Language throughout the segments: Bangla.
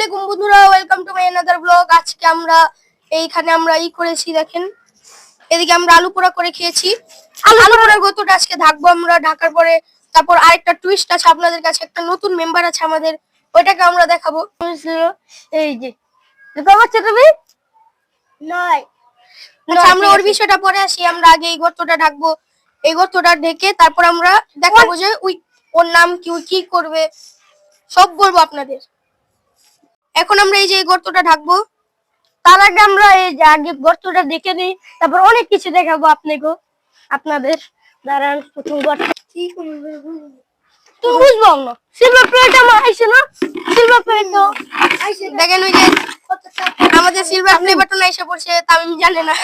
আলাইকুম বন্ধুরা, welcome to my another blog. আজকে আমরা এইখানে করেছি, দেখেন এদিকে আমরা আলু পোড়া করে খেয়েছি। আলু পোড়ার গতটা আজকে ঢাকবো আমরা, ঢাকার পরে তারপর আরেকটা টুইস্ট আছে, আপনাদের কাছে একটা নতুন মেম্বার আছে আমাদের, ওইটাকে আমরা দেখাবো। এই যে বাচ্চা তুমি নয়, আমরা ওর বিষয়টা পরে আসি। আমরা আগে এই গর্তটা ঢাকবো, এই গর্তটা ঢেকে তারপর আমরা দেখাবো যে ওর নাম কি, কি করবে, সব বলবো আপনাদের। এখন আমরা এই যে গর্তটা ঢাকবো, তার আগে আমরা এই যে আগে গর্তটা দেখে নিই, তারপর অনেক কিছু দেখাবো আপনাদের। দাঁড়ান, প্রথম গর্ত কি করবে তুমি বুঝবো না। সিলভার প্লেট আমার আইছে না, সিলভার প্লেট তো দেখেন ওই যে আমাদের সিলভার প্লে বাটন এসে পড়ছে, তামিম জানে না।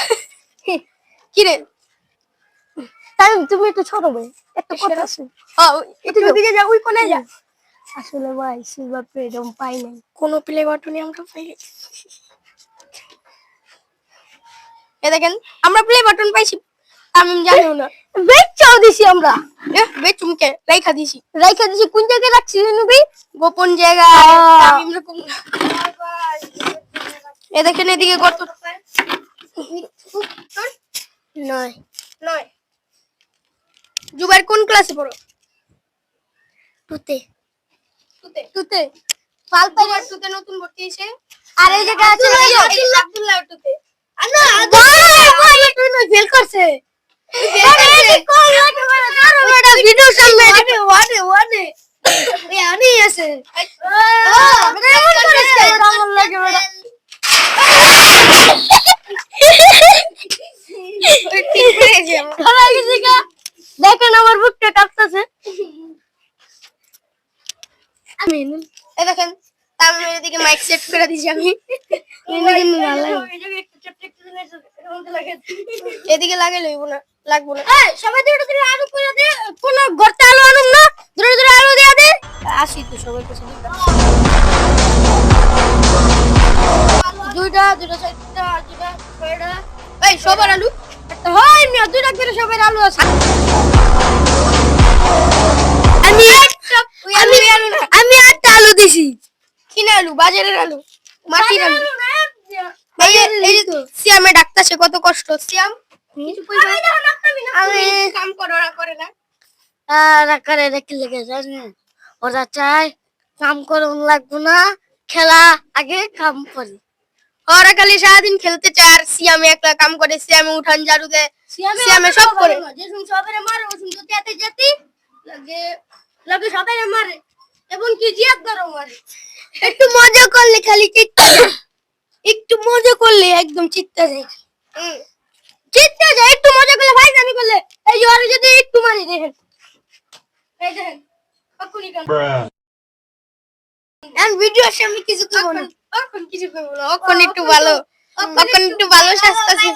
কি রে তামিম, তুমি একটু ছোট ভাই, একটা কথা আছে। একটু দিকে যা, ওই কোণে যা। আসলে ভাই সিলভার প্লেট আমি পাই নাই, কোনো প্লে বাটনই আমরা পাই। এ দেখেন আমরা প্লে বাটন পাইছি, তামিম জানেও না। বেচাও দিছি আমরা, বেচুমকে রাইখা দিছি। কোন জায়গায় রাখছি নবী? গোপন জায়গায়। তামিম রকম এ দেখেন এদিকে গর্ত নয় নয়। জুবাইর কোন ক্লাসে পড়ো? টুতে টুতে পালপাইয়ার টুতে নতুন ভর্তি হইছে। আর এই জায়গা আছে আব্দুল্লাহ টুতে। আনা ভাই তুই না ফেল করছে। ভিডিও সামনে ওয়ানে এ আনি আছে। আমার লাগে বড় দেখেন আমার বুকটা কাঁপতেছে। আমি এই দেখেন তামিমের এদিকে মাইক সেট করে দিছি আমি। এদিকে লাগাই লইব না, লাগবো না। এই সবাই ধরে ধরে আলু করে দে, কোন গর্তে আলু আনুম না, ধরে ধরে আলু দিয়া দে। আসি তো সবার কাছে দুইটা চারটা দুইটা ছয়টা। এই সবার আলু হয় মিয়া, দুইটা করে সবাই আলু আছে। আমি একটা আলু দিছি। কিনা আলু, বাজারের আলু, মাটির আলু। এই যে সিয়ামে ডাকতেছে, কত কষ্ট। সিয়াম কিছু কইবা? আমি কাম করো না, করে না। করে রেখে লেগে জানি ওরা চাই কাম করুন লাগবো না, খেলা আগে কাম করি। ওরা খালি সারাদিন খেলতে চায়, আর সিয়ামে একলা কাম করে। সিয়ামে উঠান ঝাড়ু দেয়, সিয়ামে সব করে। যেসুন সবাই মারে ওসুন তো যেতে যেতে লাগে সবাই মারে, এবং কি জিয়াত ধরো মারে। একটু মজা করলে খালি চিত্তা যায়, একটু মজা করলে একদম চিত্তা যায়। চিত্তে যায় একটু মজা করলে, ভাই জানি করলে এই যে আর যদি একটু মারি দেখেন, এই দেখেন কখনই কাম এন্ড ভিডিও আসে আমি কিছু করব না, এখন কিছু করব না। এখন একটু ভালো, এখন একটু ভালো সাজতাছি।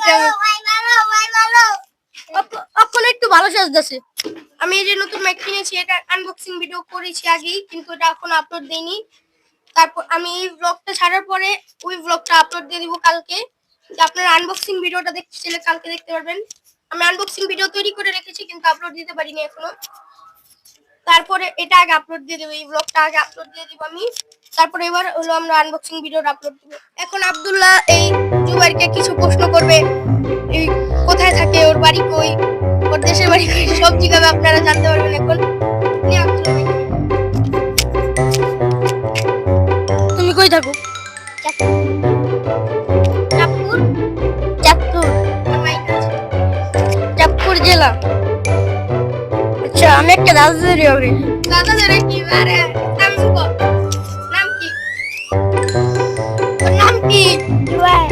এখন একটু ভালো সাজতেছে। আমি এই যে নতুন মাইক কিনেছি, এটা আনবক্সিং ভিডিও করেছি আগেই, কিন্তু এটা এখন আপলোড দেইনি। তারপর আমি এই ব্লগটা ছাড়ার পরে ওই ব্লগটা আপলোড দিয়ে দিব কালকে। আপনারা আনবক্সিং ভিডিওটা দেখতে চাইলে কালকে দেখতে পারবেন। আমি আনবক্সিং ভিডিও তৈরি করে রেখেছি, কিন্তু আপলোড দিতে পারিনি এখনো। তারপরে এটা আগে আপলোড দিয়ে দেবো, এই ব্লগটা আগে আপলোড দিয়ে দিব আমি। তারপরে এবার হলো আমরা আনবক্সিং ভিডিওটা আপলোড দিব। এখন আব্দুল্লাহ এই জুবাইরকে কিছু প্রশ্ন করবে, এই কোথায় থাকে, ওর বাড়ি কই, ওর দেশের বাড়ি কই, সব জিজ্ঞাসা আপনারা জানতে পারবেন এখন। তুমি কই থাকো? চাঁদপুর, চাঁদপুর চাঁদপুর জেলা। আচ্ছা, আমি একটা রাজধানী হবে। দাদা ধরে কি আরে নাম কি, ওর নাম কি? জুবাই।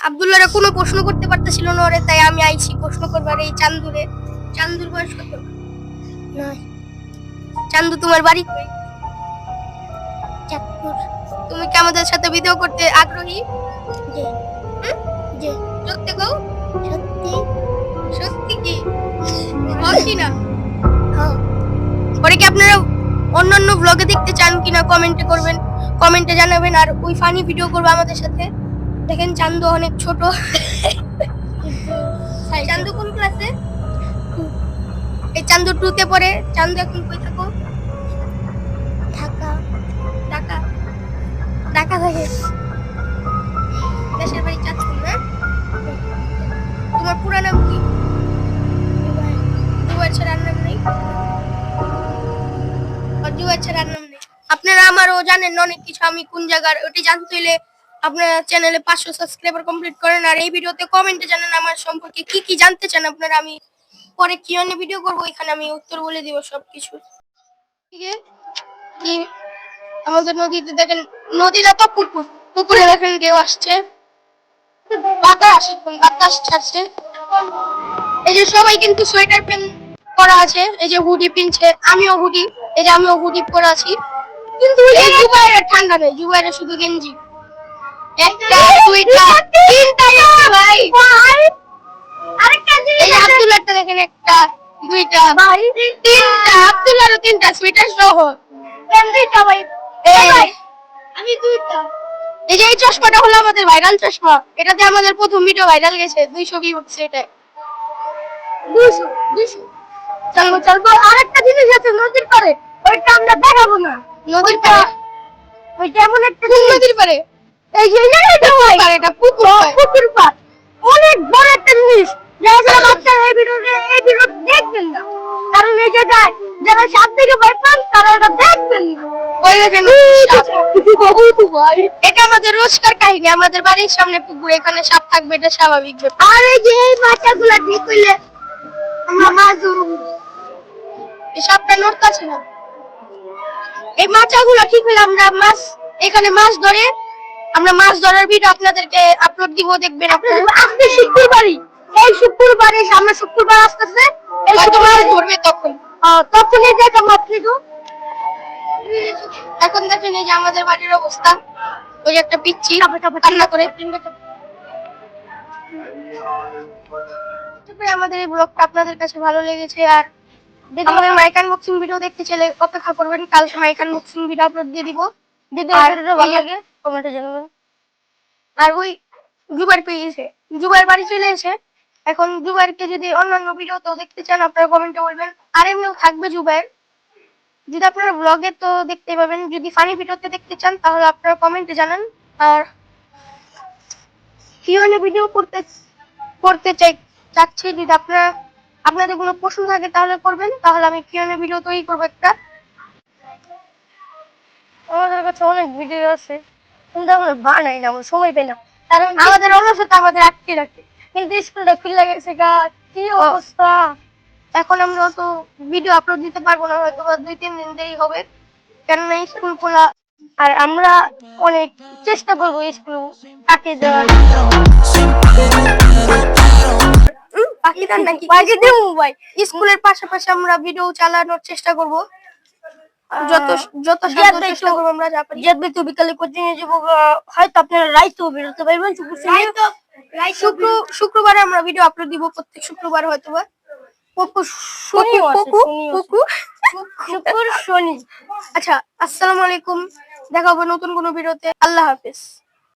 আব্দুল্লাহরা কোনো প্রশ্ন করতে পারতেছিল না ওরে, তাই আমি আইছি প্রশ্ন করবার এই চান্দুরে। চান্দুর বয়স কত? নয়। চান্দু, তোমার বাড়ি কই? চাঁদপুর। তুমি কি আমাদের সাথে ভিডিও করতে আগ্রহী? জি জি। সত্যি গো? সত্যি সত্যি কি সত্যি না? হ্যাঁ। পরে কি আপনারা অন্যান্য ব্লগে দেখতে চান কিনা কমেন্টে করবেন, কমেন্টে জানাবেন। আর ওই ফানি ভিডিও করবে আমাদের সাথে। দেখেন চান্দু অনেক ছোট। চান্দু কোন ক্লাসে? এই চান্দু 2 তে পড়ে। চান্দু এখন কই থাকো? ঢাকা ঢাকা। ঢাকা থেকে দেশের বাড়ি চাঁদপুর না? তোমার পুরা নাম কি? দুবাই জুবাইর ছাড়া আর নাম নেই? আর জুবাইর ছাড়া আর নাম নেই। আপনারা আমারও জানেন অনেক কিছু, আমি কোন জায়গার ওটি জানতে হলে আপনারা চ্যানেলে 500 সাবস্ক্রাইবার কমপ্লিট করেন। আর এই ভিডিওতে কমেন্টে জানান আমার সম্পর্কে কি কি জানতে চান আপনারা। আমি পরে কিউএনএ ভিডিও করব, এখানে আমি উত্তর বলে দিব সবকিছু। ঠিক আছে? কি আমাদের নদীতে দেখেন, নদীটা তো পুকুর, পুকুরে দেখেন ঢেউ আসছে, বাতাস বাতাস ছাড়ছে। এই যে সবাই কিন্তু সোয়েটার প্যান্ট পরা আছে, এই যে হুডি পিনছে, আমিও হুডি, এই যে আমিও হুডি পরা আছি। কিন্তু এই জুবাইরের ঠান্ডা নেই, জুবাইরের শুধু গেঞ্জি। একটা দুইটা তিনটা গেঞ্জি ভাই। আরেকটা এই জিনিস যে আব্দুল্লাহটা দেখেন, একটা দুইটা ভাই তিনটা, আব্দুল্লাহরও তিনটা সোয়েটার সহ। দুইটা ভাই এই আমি দুইটা এই যে এই চশমাটা হলো আমাদের ভাইরাল চশমা, এটাতে আমাদের প্রথম ভিডিও ভাইরাল গেছে, 200 ভিউ হচ্ছে এটা। 200 চলবো চলবো। আরেকটা জিনিস আছে নদীর পাড়ে, ওইটা আমরা দেখাবো না। নদীর পাড়ে? ওইটা এমন একটা কোন জিনিস, নদীর পাড়ে? এই যে এটা ভাই পাড়ে, এটা পুকুর পাড়ে। পুকুর পাড়, অনেক বড় একটা জিনিস। যারা বাচ্চারা এই ভিডিও দেখবেন না, কারণ এই জায়গায় যারা সাপ থেকে ভয় পান তারা এটা দেখবেন না। ওই দেখেন সাপ। ভাই এটা আমাদের রোজকার কাহিনী, আমাদের বাড়ির সামনে পুকুর, এখানে সাপ থাকবে, এটা স্বাভাবিক ব্যাপার। আর এই যে এই বাচ্চাগুলা ঠিক হইলে আমরা মাছ ধরবো। এই সাপটা নড়তাছে না। এই মাচাগুলো ঠিক হলে আমরা মাছ, এখানে মাছ ধরে, আমরা মাছ ধরার ভিডিও আপনাদেরকে আপলোড দিব, দেখবেন আপনারা। আজকে শুক্রবারই, এই শুক্রবারে সামনে শুক্রবার আসতেছে, এই হয়তো শুক্রবার মাছ ধরবে তখন। তখনই যে একটা মাছ নিব। এখন দেখেন এই যে আমাদের বাড়ির অবস্থা, ওই যে একটা পিচ্ছি কান্না করে। আমাদের এই ব্লগটা আপনাদের কাছে ভালো লেগেছে, আর আমাদের মাইক আনবক্সিং ভিডিও দেখতে চাইলে অপেক্ষা করবেন, কালকে মাইক আনবক্সিং ভিডিও আপলোড দিয়ে দিব। যদি আর ভিডিওটা ভালো লাগে কমেন্টে জানাবেন। আর ওই জুবাইর পেয়ে গেছে, জুবাইর বাড়ি চলে এসে, এখন জুবাইরকে যদি অন্যান্য ভিডিও তো দেখতে চান আপনারা কমেন্টে বলবেন। আর এমনিও থাকবে জুবাইর, যদি আপনারা ব্লগে তো দেখতে পাবেন, যদি ফানি ভিডিওতে দেখতে চান তাহলে আপনারা কমেন্টে জানান। আর কিউএনএ ভিডিও করতে চাচ্ছি, যদি আপনাদের কোনো প্রশ্ন থাকে তাহলে করবেন, তাহলে আমি কিউএনএ ভিডিও তৈরি করবো একটা। আমাদের কাছে অনেক ভিডিও আছে কিন্তু আমরা বানাই না, আমরা সময় পাই না, কারণ আমাদের অলসতা আমাদের আটকে রাখে। কিন্তু স্কুলটা খুলে গেছে গা, কি অবস্থা। এখন আমরা তো ভিডিও আপলোড দিতে পারবো না, হয়তো 2-3 দিন দেরি হবে, কেননা স্কুল খোলা। আর আমরা অনেক চেষ্টা করবো স্কুল কাকে দেওয়ার। পাখিটার নাকি পাখি দেবো ভাই, স্কুলের পাশাপাশি আমরা ভিডিও চালানোর চেষ্টা করব, যত যত সাধ্য চেষ্টা করবো আমরা যা পারি। জিয়াদ ভাই তো বিকালে কোচিং এ যাবো, হয়তো আপনারা রাইতেও বেরোতে পারবেন। শুক্রবারে আমরা ভিডিও আপলোড দিব, প্রত্যেক শুক্রবার হয়তো বা শুক্র শনি। আচ্ছা, আসসালামু আলাইকুম, দেখা হবে নতুন কোনো ভিডিওতে। আল্লাহ হাফেজ।